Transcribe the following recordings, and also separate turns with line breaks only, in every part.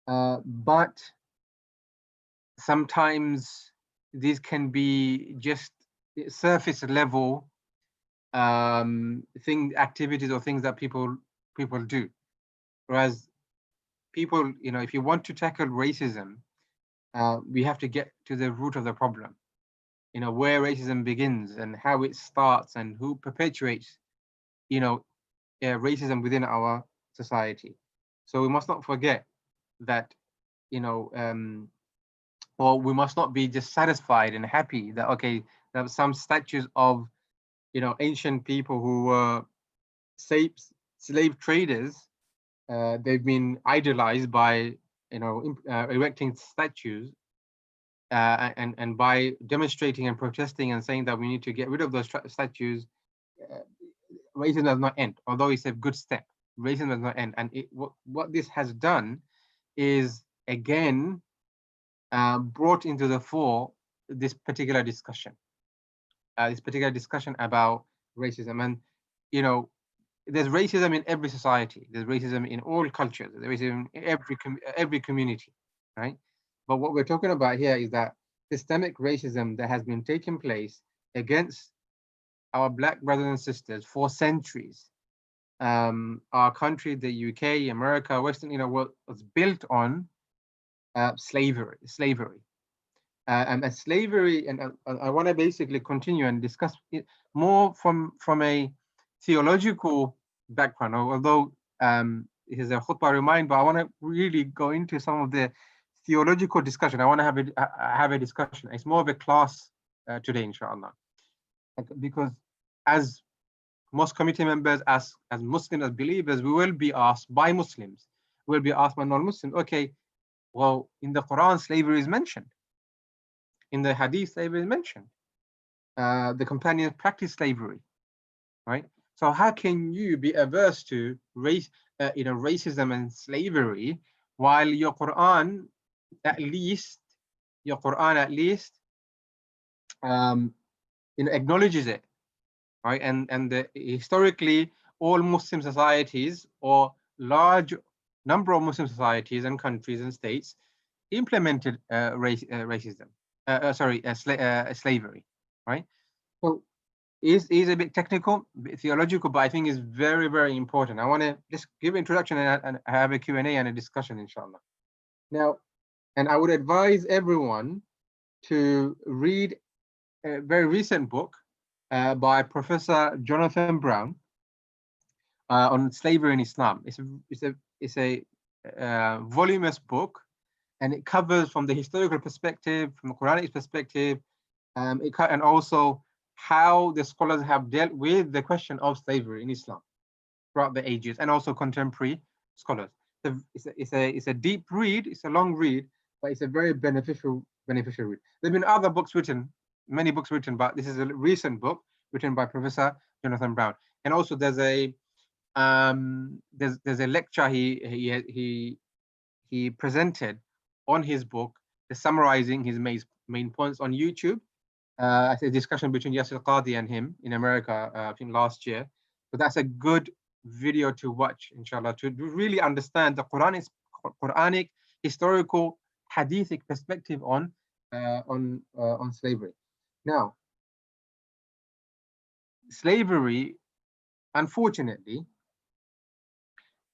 But sometimes these can be just surface level activities or things that people do. Whereas people, if you want to tackle racism, we have to get to the root of the problem. Where racism begins and how it starts and who perpetuates, you know, racism within our society. So we must not forget that, you know, or we must not be just satisfied and happy that, okay, there are some statues of, ancient people who were slave slave traders. They've been idolized by, erecting statues, and by demonstrating and protesting and saying that we need to get rid of those statues. uh, Racism does not end, although it's a good step. Racism does not end, and what this has done is again brought into the fore this particular discussion, about racism. And you know, there's racism in every society. There's racism in all cultures. There's racism in every community, right? But what we're talking about here is that systemic racism that has been taking place against our black brothers and sisters for centuries. Our country, the UK, America, Western, was built on slavery. And slavery, and I want to basically continue and discuss it more from a theological background, although it is a khutbah remind, but I want to really go into some of the theological discussion. I want to have a discussion. It's more of a class today, inshallah, because as most committee members, as Muslims, as believers, we will be asked by Muslims, we'll be asked by non-Muslims, okay, well, in the Quran, slavery is mentioned. In the Hadith, slavery is mentioned. The companions practiced slavery, right? So how can you be averse to racism and slavery while your Quran at least, acknowledges it, right? And historically, all Muslim societies or large number of Muslim societies and countries and states implemented racism. Slavery, right? So is a bit technical, a bit theological, but I think is very, very important. I want to just give an introduction and have a Q&A and a discussion, inshallah. Now, and I would advise everyone to read a very recent book by Professor Jonathan Brown on slavery in Islam. It's a voluminous book, and it covers from the historical perspective, from the Quranic perspective, and also how the scholars have dealt with the question of slavery in Islam throughout the ages, and also contemporary scholars. It's a deep read, it's a long read, but it's a very beneficial read. There's been other books written, many books written, but this is a recent book written by Professor Jonathan Brown. And also there's a lecture he presented on his book, summarizing his main points on YouTube. I think a discussion between Yasir Qadi and him in America, I think last year. So that's a good video to watch, inshallah, to really understand the Quranic historical hadithic perspective on slavery. Now, slavery, unfortunately,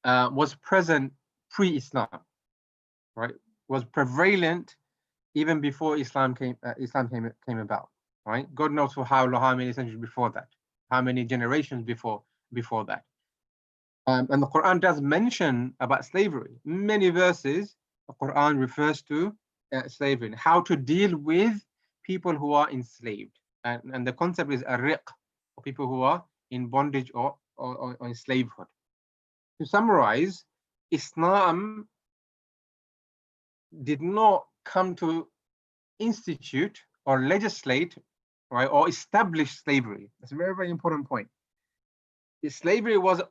was present pre-Islam, right? Was prevalent even before Islam came about, right? God knows for how many centuries before that, how many generations before that. And the Quran does mention about slavery. Many verses, the Quran refers to slavery, how to deal with people who are enslaved. And the concept is ariq, for people who are in bondage or in slavehood. To summarize, Islam did not come to institute or legislate, right, or establish slavery. That's a very, very important point. The slavery was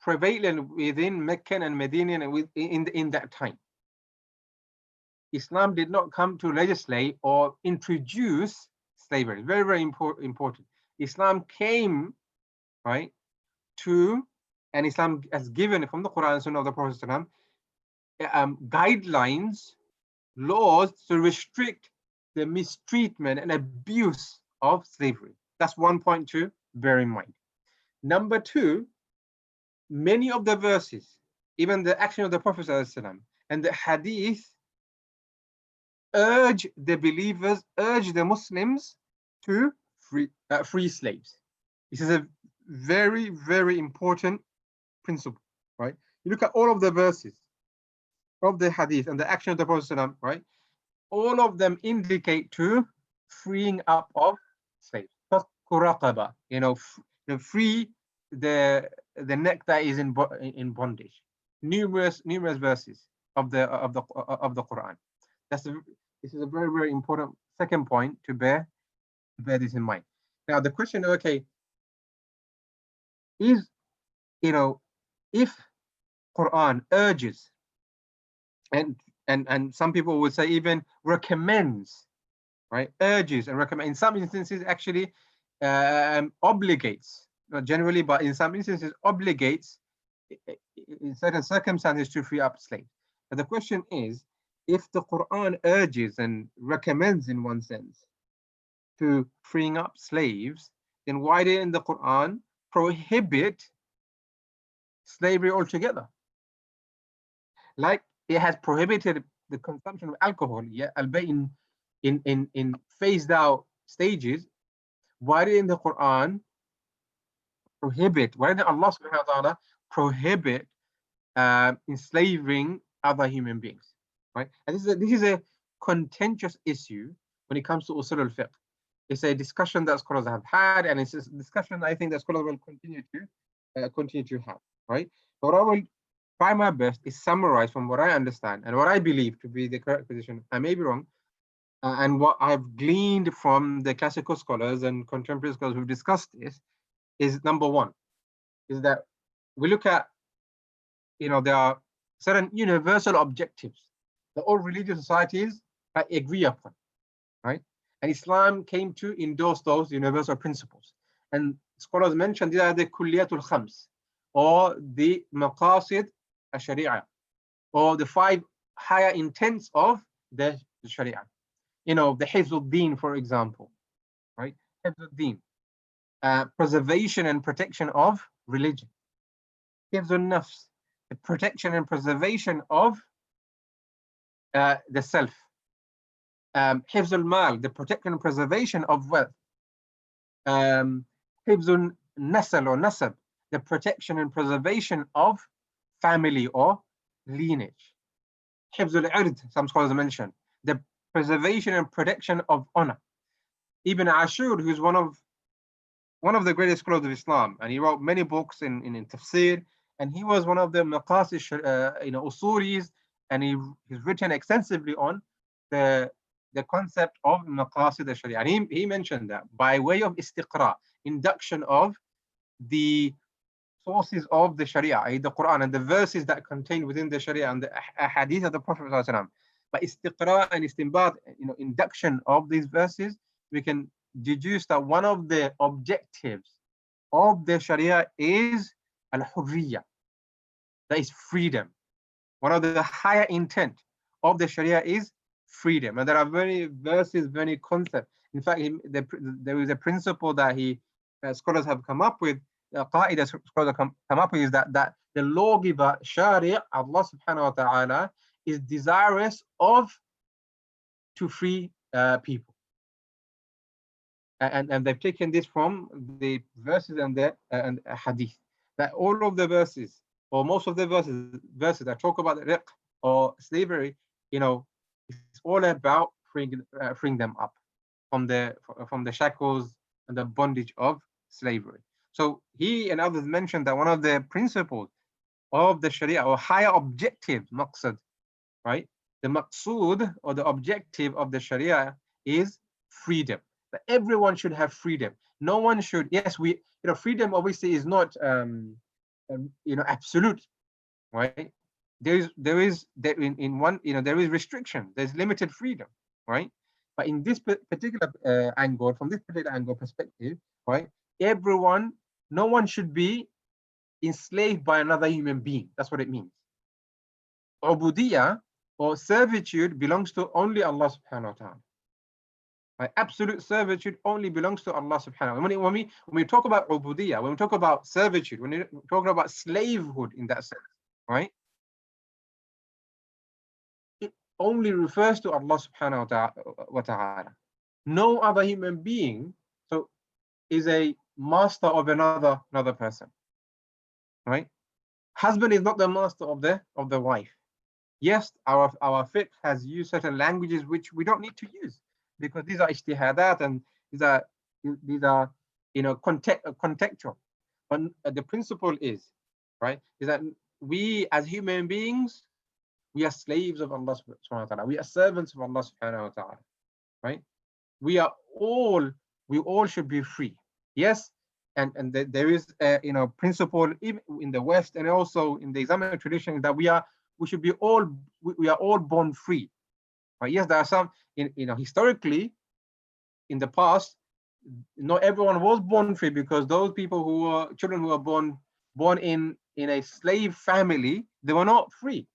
prevalent within Mecca and Medina and in that time. Islam did not come to legislate or introduce slavery. Very, very important. Islam came, right, to, and Islam has given from the Quran and Sunnah of the Prophet guidelines, laws to restrict the mistreatment and abuse of slavery. That's one point to bear in mind. Number two, many of the verses, even the action of the Prophet ﷺ, and the hadith urge the believers, urge the Muslims to free slaves. This is a very, very important principle, right? You look at all of the verses of the hadith and the action of the Prophet ﷺ, right? All of them indicate to freeing up of slaves. You know, free the neck that is in bondage. Numerous verses of the Quran. This is a very, very important second point to bear this in mind. Now the question, okay, is, you know, if Quran urges and some people would say even recommends, right? Urges and recommend. In some instances, actually obligates, not generally, but in some instances obligates in certain circumstances to free up slaves. But the question is, if the Quran urges and recommends in one sense to freeing up slaves, then why didn't the Quran prohibit slavery altogether? Like it has prohibited the consumption of alcohol, yeah, albeit in phased out stages. Why didn't the Quran prohibit? Why didn't Allah subhanahu wa ta'ala prohibit enslaving other human beings? Right? And this is a contentious issue when it comes to usul al-fiqh. It's a discussion that scholars have had, and it's a discussion I think that scholars will continue to have. Right? But what I will try my best is summarize from what I understand and what I believe to be the correct position. I may be wrong, and what I've gleaned from the classical scholars and contemporary scholars who've discussed this is, number one, is that we look at, you know, there are certain universal objectives that all religious societies agree upon, right? And Islam came to endorse those universal principles. And scholars mentioned these are the kulliyatul khams, or the maqasid al-sharia, or the 5 higher intents of the sharia. You know, the hifzuddin, for example, right? Hifzuddin, preservation and protection of religion. Hifzun nafs, the protection and preservation of the self. Hifzul mal, the protection and preservation of wealth. Hifzun nasal or nasab, the protection and preservation of family or lineage. Hifzul ird, some scholars mention, the preservation and protection of honor. Ibn Ashur, who's one of the greatest scholars of Islam, and he wrote many books in tafsir, and he was one of the maqasid, usulis, and he's written extensively on the concept of maqasid al-sharia. And he mentioned that by way of istiqra, induction of the sources of the sharia, the Quran and the verses that contain within the sharia and the hadith of the Prophet ﷺ. By istiqra and istinbat, induction of these verses, we can deduce that one of the objectives of the sharia is al-hurriya, that is freedom. One of the higher intent of the sharia is freedom, and there are many verses, many concepts. In fact, there is a principle that scholars have come up with. Qaida scholars have come up with is that the lawgiver, Shari', Allah subhanahu wa ta'ala, is desirous to free people. And they've taken this from the verses and the hadith, that all of the verses, or most of the verses that talk about the riq or slavery, it's all about freeing them up from the shackles and the bondage of slavery. So he and others mentioned that one of the principles of the Sharia, or higher objective, maqsad, right? The maqsood, or the objective of the Sharia, is freedom. That everyone should have freedom. No one should. Yes, freedom obviously is not absolute, right? There is restriction. There's limited freedom, right? But in this particular angle, from this particular angle perspective, right? No one should be enslaved by another human being. That's what it means. ubudiyah or servitude belongs to only Allah subhanahu wa ta'ala. Right? Absolute servitude only belongs to Allah subhanahu wa ta'ala. When we talk about ubudiyah, when we talk about servitude, when we're talking about slavehood in that sense, right? It only refers to Allah subhanahu wa ta'ala. No other human being so is a master of another person, right? Husband is not the master of the wife. Yes, our fiqh has used certain languages which we don't need to use because these are ijtihadat and these are contextual. But the principle is right is that we as human beings we are slaves of Allah subhanahu wa ta'ala. We are servants of Allah subhanahu wa ta'ala. Right? We all should be free. Yes, and there is a principle even in the West and also in the Islamic tradition that we are all born free. Right? Yes, there are some historically in the past, not everyone was born free because those people who were children who were born in a slave family, they were not free.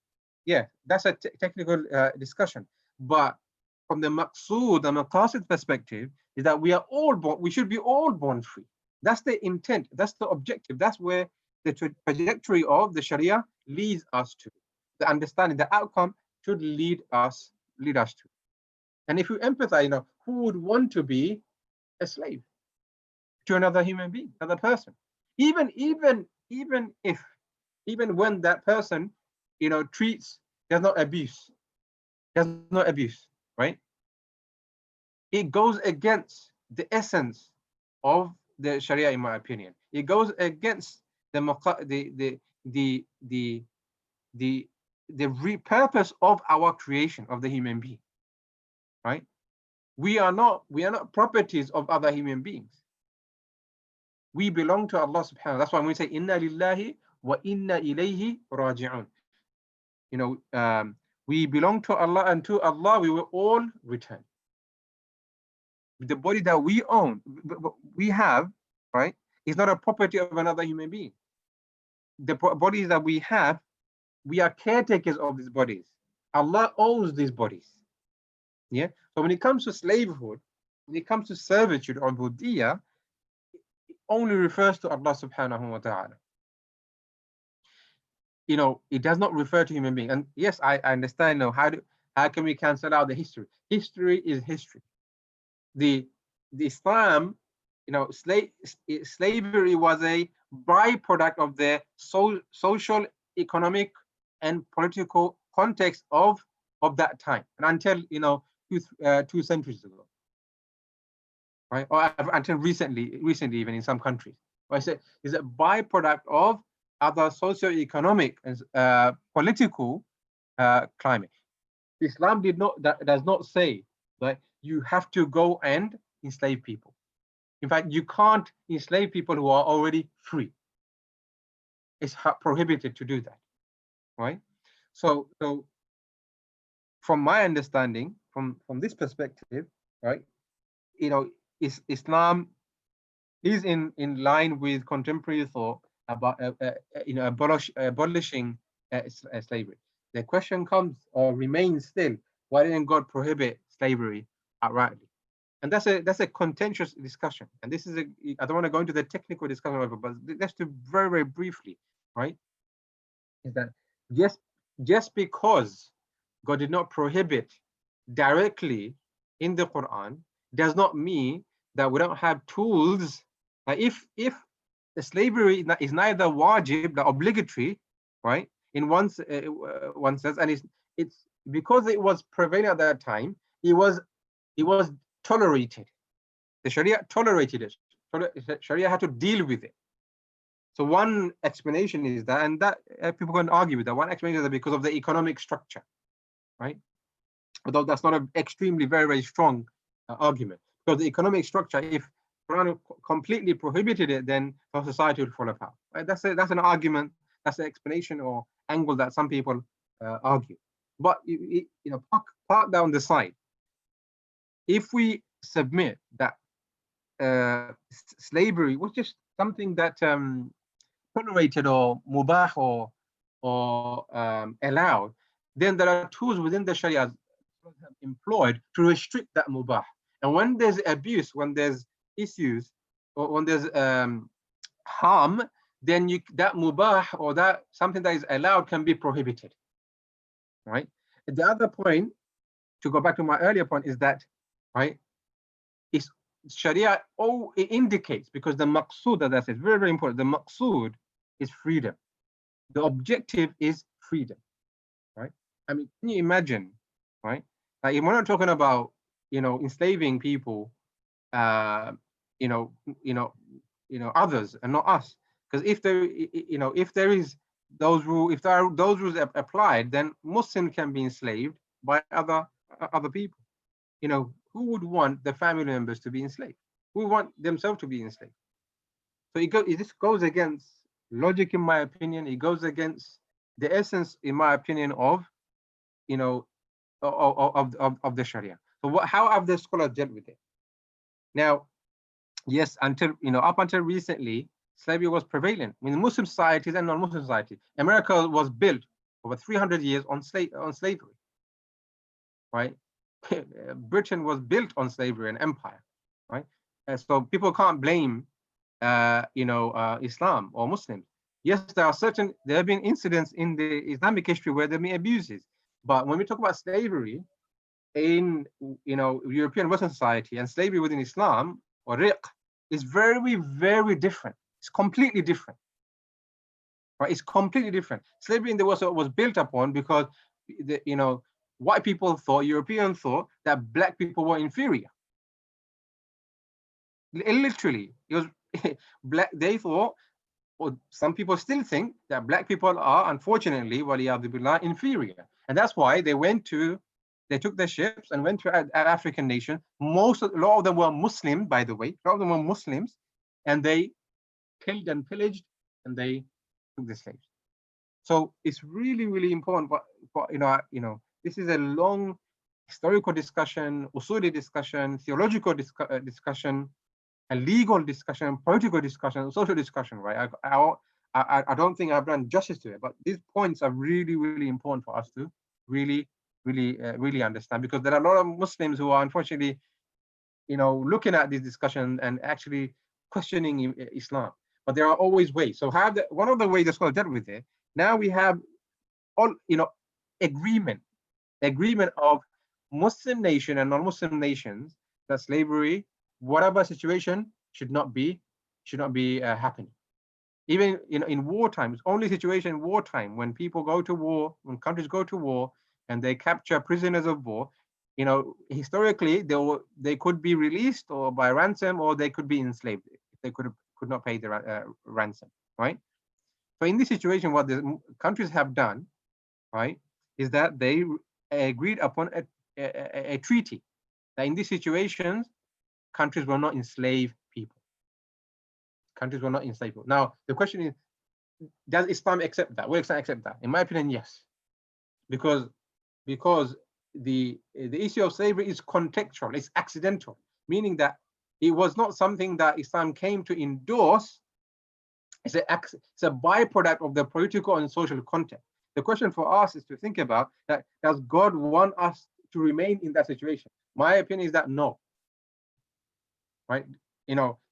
Yeah, that's a technical discussion. But from the maqsood, the maqasid perspective, is that we should be all born free. That's the intent, that's the objective, that's where the trajectory of the Sharia leads us to. The understanding, the outcome should lead us to. And if you empathize, who would want to be a slave to another human being, another person? Even when that person, treats, there's no abuse, right? It goes against the essence of the Sharia, in my opinion. It goes against the purpose of our creation of the human being, right? We are not properties of other human beings. We belong to Allah subhanahu wa ta'ala. That's why when we say inna lillahi wa inna ilayhi raji'un. We belong to Allah and to Allah we will all return. The body that we own, we have, right, is not a property of another human being. The bodies that we have, we are caretakers of these bodies. Allah owns these bodies. Yeah. So when it comes to slavehood, when it comes to servitude or ubudiyah, it only refers to Allah subhanahu wa ta'ala. It does not refer to human beings. And yes, I understand how can we cancel out the history? History is history. The Islam, slavery was a byproduct of the social, economic, and political context of that time, and until 2 centuries ago, right? Or until recently even in some countries. I say is a byproduct of other socio-economic and political climate. Islam does not say that you have to go and enslave people. In fact, you can't enslave people who are already free. It's prohibited to do that, right? So from my understanding, from this perspective, right, Islam is in line with contemporary thought about abolishing slavery. The question comes or remains still: why didn't God prohibit slavery outrightly? And that's a contentious discussion. And this is I don't want to go into the technical discussion of it, but let's do very, very briefly, right? Is that just because God did not prohibit directly in the Quran does not mean that we don't have tools. If the slavery is neither wajib, the obligatory, right? In one sense, and it's because it was prevailing at that time, it was tolerated. The Sharia tolerated it. Sharia had to deal with it. So one explanation is that, and that people can argue with that. One explanation is that because of the economic structure, right? Although that's not an extremely very, very strong argument, because the economic structure, if Quran completely prohibited it, then our society would fall apart. Right? That's an argument. That's an explanation or angle that some people argue. But park down the side. If we submit that slavery was just something that tolerated or mubah or allowed, then there are tools within the Sharia employed to restrict that mubah. And when there's abuse, when there's issues, or when there's harm, then that mubah, or that something that is allowed, can be prohibited. Right. The other point, to go back to my earlier point, is that, right, is Sharia, it indicates, because the maqsood, that's it, very, very important. The maqsood is freedom. The objective is freedom. Right. I mean, can you imagine, right? Like, we're not talking about, enslaving people, others and not us. Because if there is those rules, if there are those rules applied, then Muslims can be enslaved by other people. Who would want the family members to be enslaved? Who would want themselves to be enslaved? So this goes against logic, in my opinion. It goes against the essence, in my opinion, of of the Sharia. So how have the scholars dealt with it? Now, yes, up until recently, slavery was prevalent in Muslim societies and non-Muslim societies. America was built over 300 years on slavery, right? Britain was built on slavery and empire, right? And so people can't blame, Islam or Muslims. Yes, there have been incidents in the Islamic history where there have been abuses, but when we talk about slavery in, European Western society, and slavery within Islam, or riq, is very, very different. It's completely different. Right? It's completely different. Slavery in the West was built upon because white people thought, Europeans thought, that black people were inferior. Literally, it was black. They thought, or some people still think, that black people are, unfortunately, inferior, and that's why they took their ships and went to an African nation. A lot of them were Muslim, by the way. A lot of them were Muslims, and they killed and pillaged, and they took the slaves. So it's really, really important. But this is a long historical discussion, usuli discussion, theological discussion, a legal discussion, political discussion, social discussion. Right? I don't think I've done justice to it, but these points are really, really important for us to really understand, because there are a lot of Muslims who are, unfortunately, looking at this discussion and actually questioning Islam. But there are always ways. So one of the ways the scholars dealt with it. Now we have all agreement of Muslim nation and non-Muslim nations that slavery, whatever situation, should not be happening. Even in wartime, it's only situation in wartime, when people go to war, when countries go to war and they capture prisoners of war. Historically, they could be released or by ransom, or they could be enslaved if they could not pay the ransom, right? So in this situation, what the countries have done, right, is that they agreed upon a treaty that in these situations, countries will not enslave people. Countries will not enslave people. Now, the question is, does Islam accept that? Will Islam accept that? In my opinion, yes, because the issue of slavery is contextual, it's accidental, meaning that it was not something that Islam came to endorse. It's a byproduct of the political and social context. The question for us is to think about that: does God want us to remain in that situation? My opinion is that no. Right?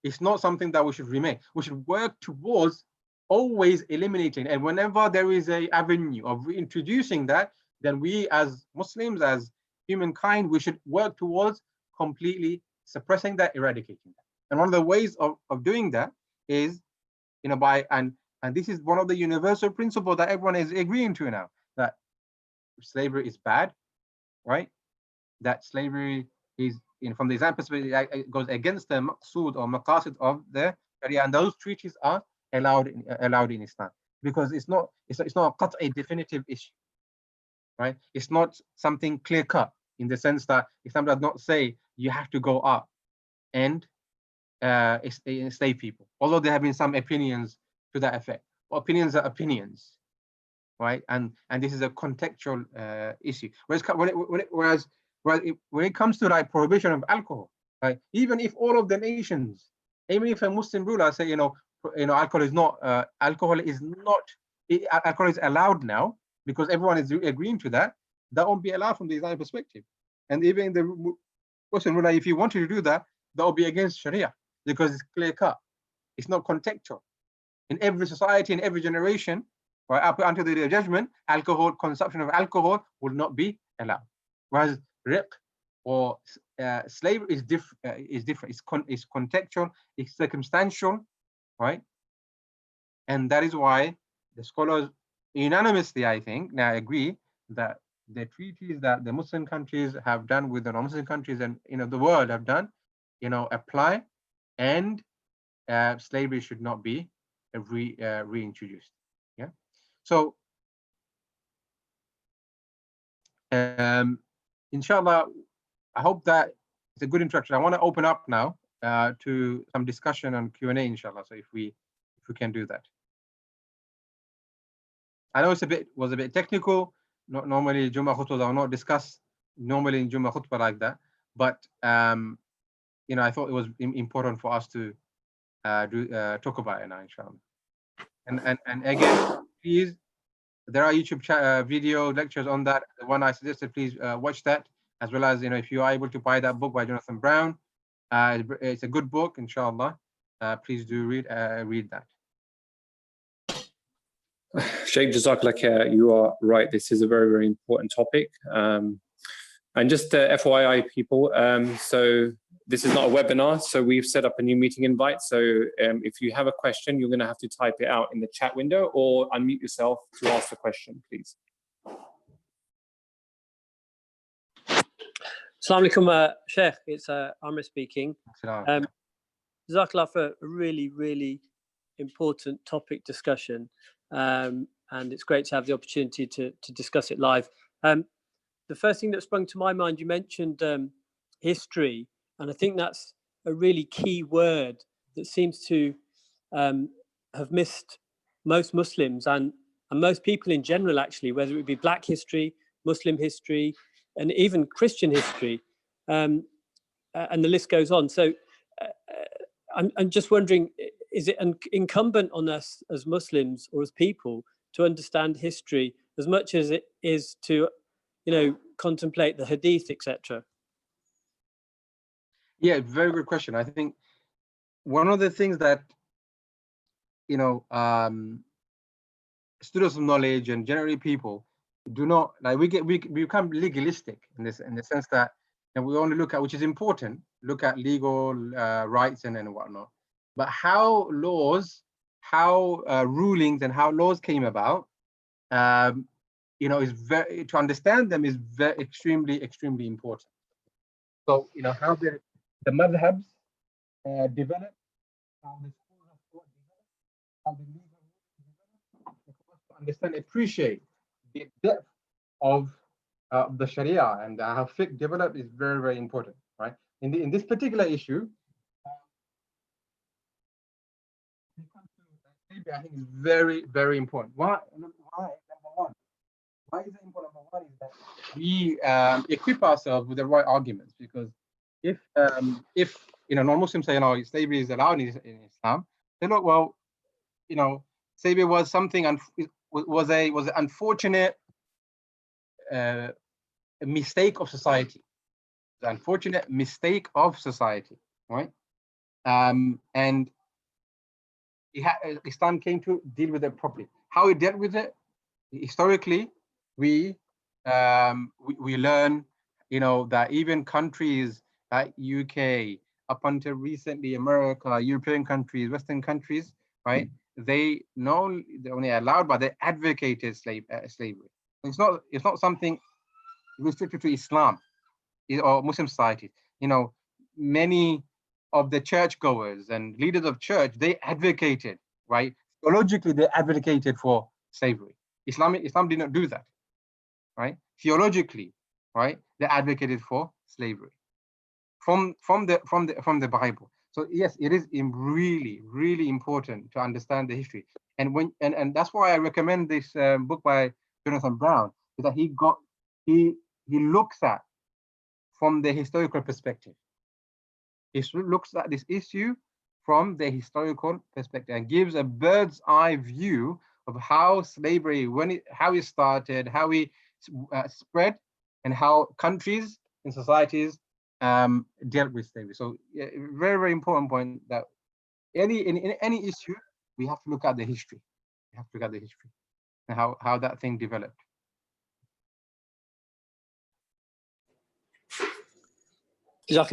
It's not something that we should remain. We should work towards always eliminating, and whenever there is an avenue of reintroducing that, then we as Muslims, as humankind, we should work towards completely suppressing that, eradicating that. And one of the ways of doing that is, and this is one of the universal principles that everyone is agreeing to now, that slavery is bad, right? That slavery is, from the Islamic perspective, it goes against the maqsood or maqasid of the Sharia, and those treaties are allowed in Islam, because it's not a definitive issue, right? It's not something clear cut, in the sense that Islam does not say you have to go up and enslave people, although there have been some opinions to that effect. Opinions are opinions, right? And this is a contextual issue. Whereas when it comes to like prohibition of alcohol, right? Even if all of the nations, even if a Muslim ruler say, alcohol is allowed now, because everyone is agreeing to that, that won't be allowed from the Islamic perspective. And even the Muslim ruler, if you wanted to do that, that would be against Sharia, because it's clear cut. It's not contextual. In every society, in every generation, right up until the day of judgment, consumption of alcohol will not be allowed. Whereas riq or slavery is different. It's contextual. It's circumstantial, right? And that is why the scholars unanimously, I think, now agree that the treaties that the Muslim countries have done with the non-Muslim countries and the world have done, apply, and slavery should not be reintroduced. Yeah. So, inshallah, I hope that it's a good introduction. I want to open up now to some discussion and Q&A, inshallah. So if we can do that. I know it was a bit technical. Not normally Jummah khutbah are not discussed normally in Jummah khutbah like that, but I thought it was important for us to talk about it now, inshallah. And again, please, there are YouTube video lectures on that. The one I suggested, please watch that, as well as if you are able to buy that book by Jonathan Brown. It's a good book, inshallah. Please do read that.
Sheikh Jazakallah khair, you are right. This is a very, very important topic. And just FYI, people, so this is not a webinar, so we've set up a new meeting invite. So if you have a question, you're going to have to type it out in the chat window or unmute yourself to ask the question, please.
Assalamu alaikum, Sheikh. It's Amr speaking. Jazakallah for a really, really important topic discussion. And it's great to have the opportunity to discuss it live. The first thing that sprung to my mind, you mentioned history, and I think that's a really key word that seems to have missed most Muslims and most people in general, actually, whether it be Black history, Muslim history, and even Christian history, and the list goes on. So I'm just wondering, is it incumbent on us as Muslims or as people to understand history as much as it is to, contemplate the hadith, etc.?
Yeah, very good question. I think one of the things that, students of knowledge and generally people do not like, we become legalistic in the sense that we only look at, which is important, look at legal rights and whatnot. But how rulings and how laws came about, is very, to understand them is very extremely important. So how the madhabs developed, how the schools of thought developed, how the legal rules developed, to understand, appreciate the depth of the Sharia and how fiqh developed is very, very important, right? In this particular issue, I think is very, very important. Why? Number one. Why is it important? Number one is that we equip ourselves with the right arguments, because if non-Muslims say slavery is allowed in Islam, they look, well, slavery was something was an unfortunate mistake of society. The unfortunate mistake of society, right? And Islam came to deal with it properly. How it dealt with it, historically, we learn, that even countries like UK, up until recently, America, European countries, Western countries, right? They only allowed, but they advocated slavery. It's not something restricted to Islam or Muslim society. Many of the churchgoers and leaders of church, they advocated, right? Theologically, they advocated for slavery. Islam did not do that, right? Theologically, right? They advocated for slavery from the Bible. So yes, it is really, really important to understand the history. And that's why I recommend this book by Jonathan Brown, is that he looks at from the historical perspective. He looks at this issue from the historical perspective and gives a bird's eye view of how slavery, how it started, how it spread, and how countries and societies dealt with slavery. So very, very important point that in any issue, we have to look at the history. We have to look at the history and how that thing developed.
Just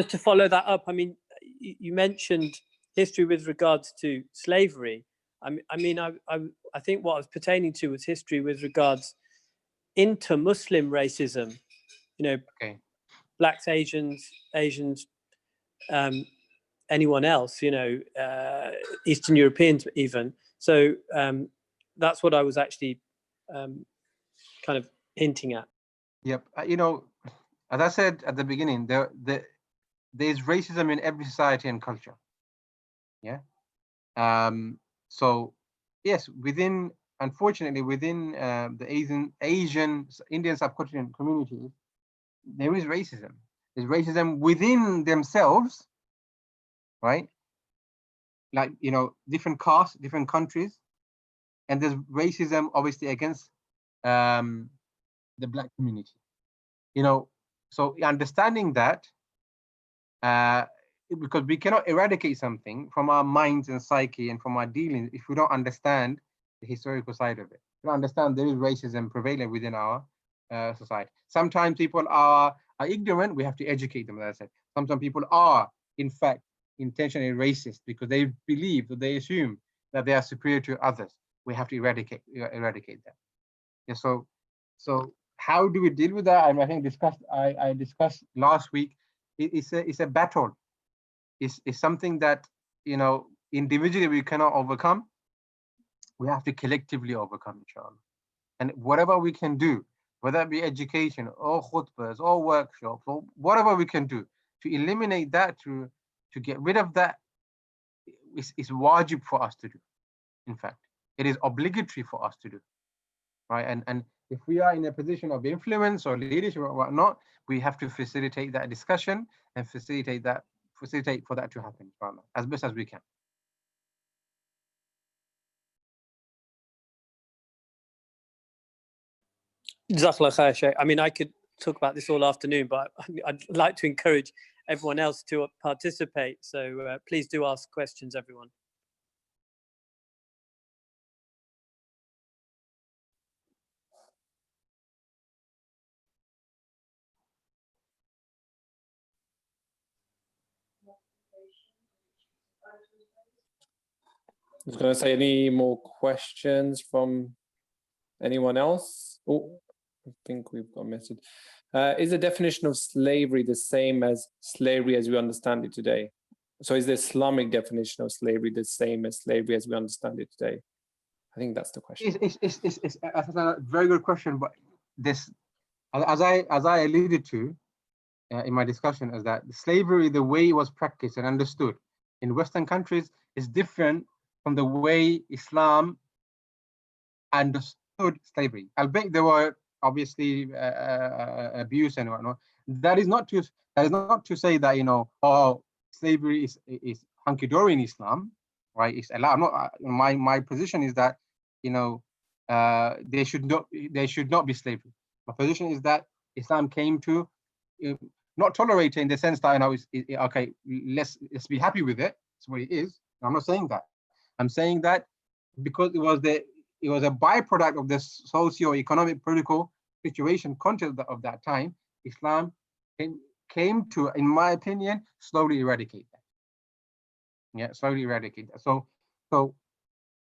to follow that up, I mean, you mentioned history with regards to slavery. I think what I was pertaining to was history with regards inter-Muslim racism. You know,
okay.
Blacks, Asians, anyone else. You know, Eastern Europeans even. So that's what I was actually kind of hinting at.
Yep. You know, as I said at the beginning, there's racism in every society and culture. Yeah. So yes, unfortunately, within the Asian Indian subcontinent communities, there is racism. There's racism within themselves, right? Like, you know, different castes, different countries, and there's racism obviously against the Black community. You know, so understanding that, because we cannot eradicate something from our minds and psyche and from our dealings if we don't understand the historical side of it. We don't understand there is racism prevalent within our society. Sometimes people are ignorant. We have to educate them, as I said. Sometimes people are, in fact, intentionally racist because they believe or they assume that they are superior to others. We have to eradicate that. Yeah, so how do we deal with that? I think I discussed last week. It's a battle. It's something that, you know, individually we cannot overcome. We have to collectively overcome, inshallah. And whatever we can do, whether it be education or khutbahs or workshops or whatever we can do to eliminate that, to get rid of that, is wajib for us to do. In fact, it is obligatory for us to do, right? And if we are in a position of influence or leadership or whatnot, we have to facilitate that discussion and facilitate for that to happen, as best as we can.
I mean, I could talk about this all afternoon, but I'd like to encourage everyone else to participate. So please do ask questions, everyone.
I was going to say, any more questions from anyone else? Oh, I think we've got a message. Is the definition of slavery the same as slavery as we understand it today? So is the Islamic definition of slavery the same as slavery as we understand it today? I think that's the question.
It's a very good question, but this, as I alluded to in my discussion, is that slavery, the way it was practiced and understood in Western countries, is different from the way Islam understood slavery. Albeit there were obviously abuse and whatnot. That is not to say that, you know, slavery is hunky-dory in Islam, right? It's allowed. My position is that, you know, there should not be slavery. My position is that Islam came to not tolerate it in the sense that, you know, okay, let's be happy with it. It's what it is. I'm not saying that. I'm saying that because it was a byproduct of the socio-economic political situation context of that time, Islam came to, in my opinion, slowly eradicate that. Yeah, slowly eradicate that. So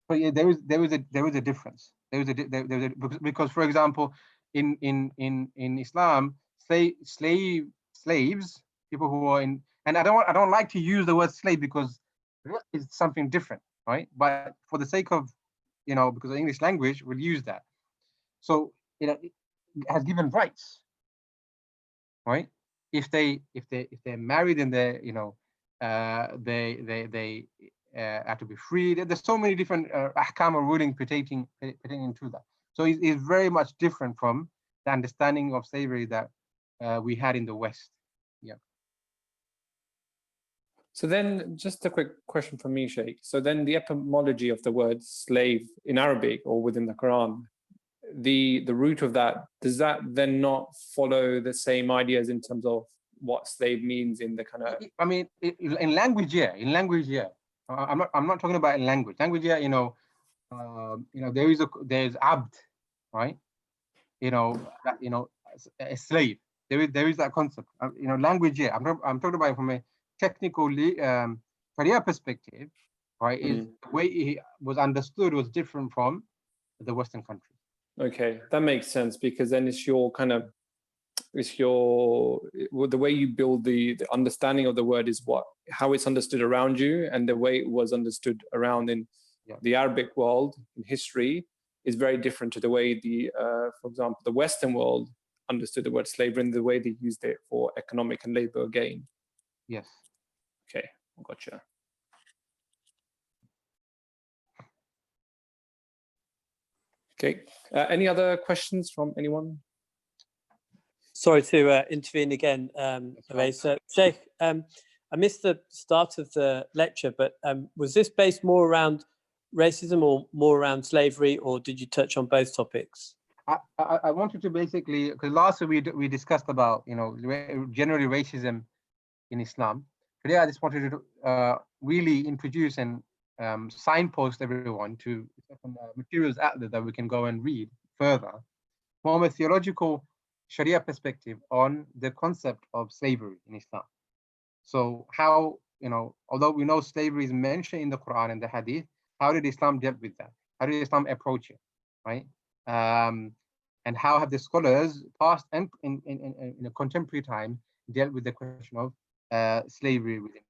yeah, there was a difference. Because, for example, in Islam, slaves, people who are in, and I don't like to use the word slave because it's something different, right? But for the sake of, you know, because of English language, we'll use that. So, you know, it has given rights, right? If they're married and they, you know, they have to be free. There's so many different ahkam or ruling pertaining to that. So it's very much different from the understanding of slavery that we had in the West. Yeah.
So then just a quick question from me, Sheikh. So then the etymology of the word slave in Arabic or within the Quran, the root of that, does that then not follow the same ideas in terms of what slave means in the kind of...
I mean, in language, yeah. In language, yeah. I'm not talking about in language. Language, yeah, there's abd, right? A slave. There is that concept. Language, yeah. I'm talking about it from a technical career perspective, right? Is the way it was understood was different from the Western countries.
Okay, that makes sense, because then it's your kind of, the way you build the understanding of the word is how it's understood around you, and the way it was understood around in the Arabic world in history is very different to the way for example, the Western world understood the word slavery and the way they used it for economic and labor gain.
Yes.
Okay, gotcha. Okay, any other questions from anyone?
Sorry to intervene again, so Sheikh, I missed the start of the lecture, but was this based more around racism or more around slavery, or did you touch on both topics?
I wanted to basically, because last week we discussed about generally racism in Islam. Today I just wanted to really introduce and signpost everyone to certain materials out there that we can go and read further from a theological Sharia perspective on the concept of slavery in Islam. So how, although we know slavery is mentioned in the Quran and the Hadith, how did Islam deal with that? How did Islam approach it, right? And how have the scholars past and in a contemporary time dealt with the question of slavery within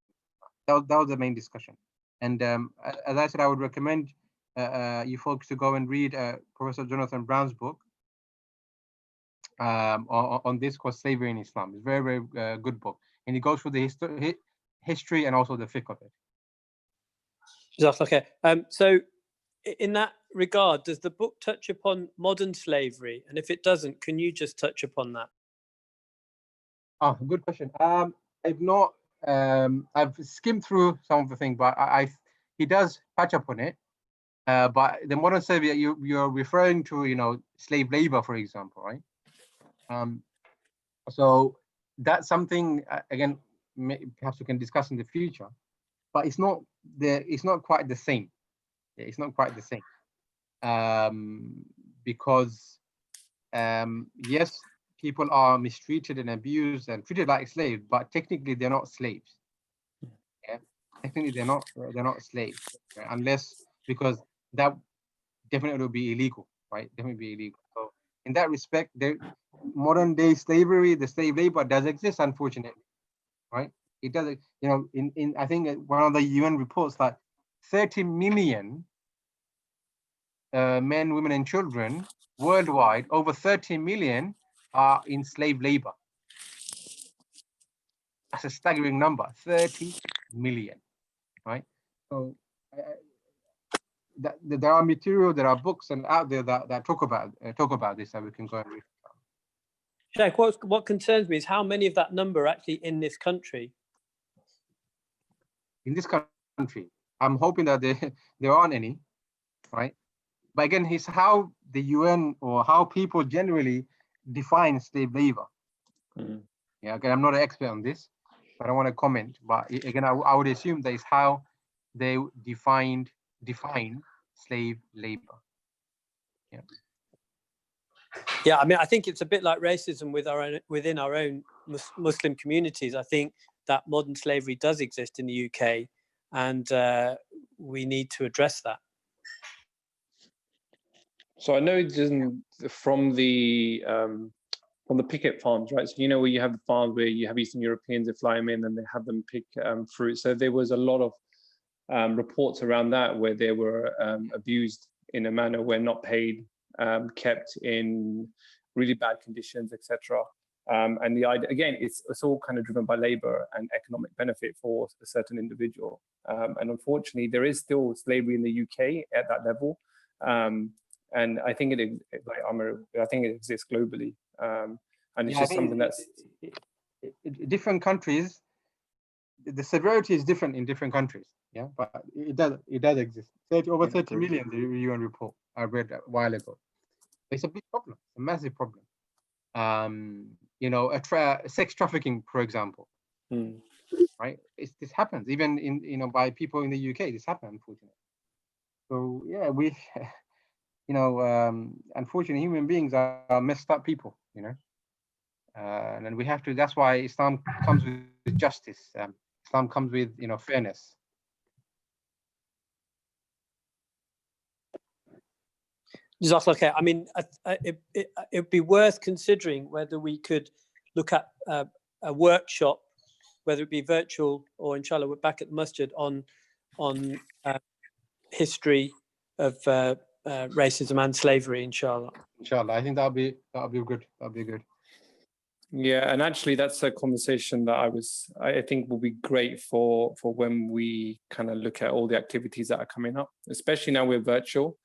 Islam? That was the main discussion. And as I said, I would recommend you folks to go and read Professor Jonathan Brown's book on this called Slavery in Islam. It's a very, very good book. And he goes through the history and also the fiqh of it.
Okay. So in that regard, does the book touch upon modern slavery? And if it doesn't, can you just touch upon that?
Oh, good question. I've not, I've skimmed through some of the things, but he does touch upon it. But the modern slavery, you're referring to, slave labor, for example, right? So that's something, again, perhaps we can discuss in the future, but it's not quite the same. It's not quite the same. Because yes, people are mistreated and abused and treated like slaves, but technically they're not slaves. Yeah, technically they're not slaves, right? Unless, because that definitely will be illegal, right? Definitely be illegal. So in that respect, modern day slavery, the slave labor does exist, unfortunately, right? It does, in I think one of the UN reports that 30 million men, women, and children worldwide, over 30 million are in slave labor. That's a staggering number, 30 million, right? So there are material, there are books and out there that talk about this, that we can go and read.
Sheikh, what concerns me is how many of that number are actually in this country.
In this country, I'm hoping that there aren't any, right? But again, it's how the UN or how people generally define slave labor. Yeah, again, I'm not an expert on this, so I don't want to comment. But again, I would assume that is how they define slave labor. Yeah.
Yeah, I mean, I think it's a bit like racism within our own Muslim communities. I think that modern slavery does exist in the UK, and we need to address that.
So I know from the picket farms, right? So where you have the farms where you have Eastern Europeans that fly them in and they have them pick fruit. So there was a lot of reports around that where they were abused in a manner where not paid, kept in really bad conditions, etc. And the idea, again, it's all kind of driven by labor and economic benefit for a certain individual. And unfortunately, there is still slavery in the UK at that level. And I think I think it exists globally. And it's just something that's...
Different countries, the severity is different in different countries. Yeah, but it does exist. Over 30 million, the UN report I read a while ago. It's a big problem, a massive problem. You know, sex trafficking, for example, right? This happens even in, you know, by people in the UK. This happens, unfortunately. So yeah, we, you know, unfortunately, human beings are messed up people, you know, and we have to. That's why Islam comes with justice. Islam comes with, you know, fairness.
Jazakallah. I mean, it'd be worth considering whether we could look at a workshop, whether it be virtual or inshallah we're back at the masjid, on history of racism and slavery, inshallah.
Inshallah, I think that'll be good. That'll be good.
Yeah, and actually that's a conversation that I think will be great for when we kind of look at all the activities that are coming up, especially now we're virtual.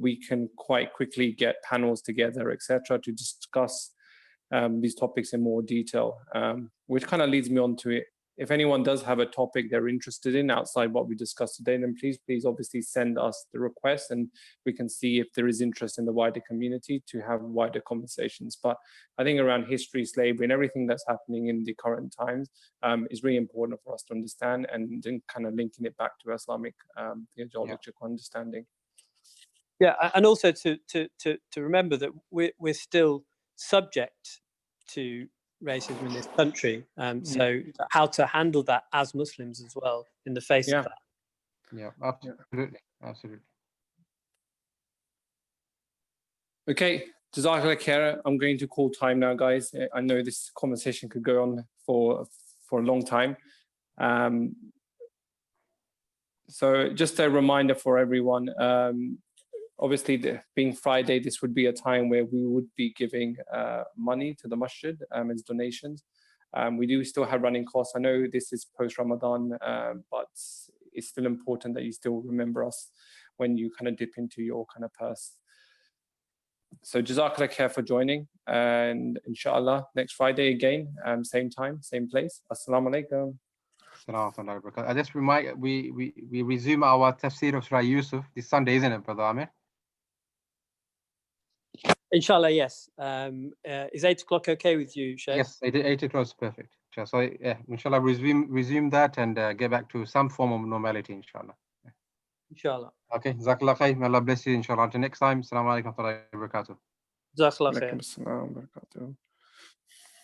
We can quite quickly get panels together, etc., to discuss these topics in more detail, which kind of leads me on to it. If anyone does have a topic they're interested in outside what we discussed today, then please obviously send us the request, and we can see if there is interest in the wider community to have wider conversations. But I think around history, slavery, and everything that's happening in the current times is really important for us to understand, and then kind of linking it back to Islamic theological understanding.
Yeah, and also to remember that we're still subject to racism in this country. So how to handle that as Muslims as well in the face of that.
Yeah, absolutely, absolutely.
Okay, Jazakallah khair. I'm going to call time now, guys. I know this conversation could go on for a long time. So just a reminder for everyone, obviously, being Friday, this would be a time where we would be giving money to the masjid as donations. We do still have running costs. I know this is post-Ramadan, but it's still important that you still remember us when you kind of dip into your kind of purse. So Jazakallah khair for joining, and inshallah, next Friday again, same time, same place. Assalamu alaikum.
I just remind, we resume our tafsir of Surah Yusuf this Sunday, isn't it, Brother Amir?
Inshallah, yes. Is 8 o'clock okay with you, Sheikh?
Yes, 8 o'clock is perfect. So yeah, inshallah, resume that and get back to some form of normality, inshallah. Yeah.
Inshallah.
Okay, Jazakallah khair. May Allah bless you, inshallah. Until next time, Assalamu alaikum wa rahmatullahi wa barakatuh.
Jazakallah khair.
Alaikum assalam wa barakatuh.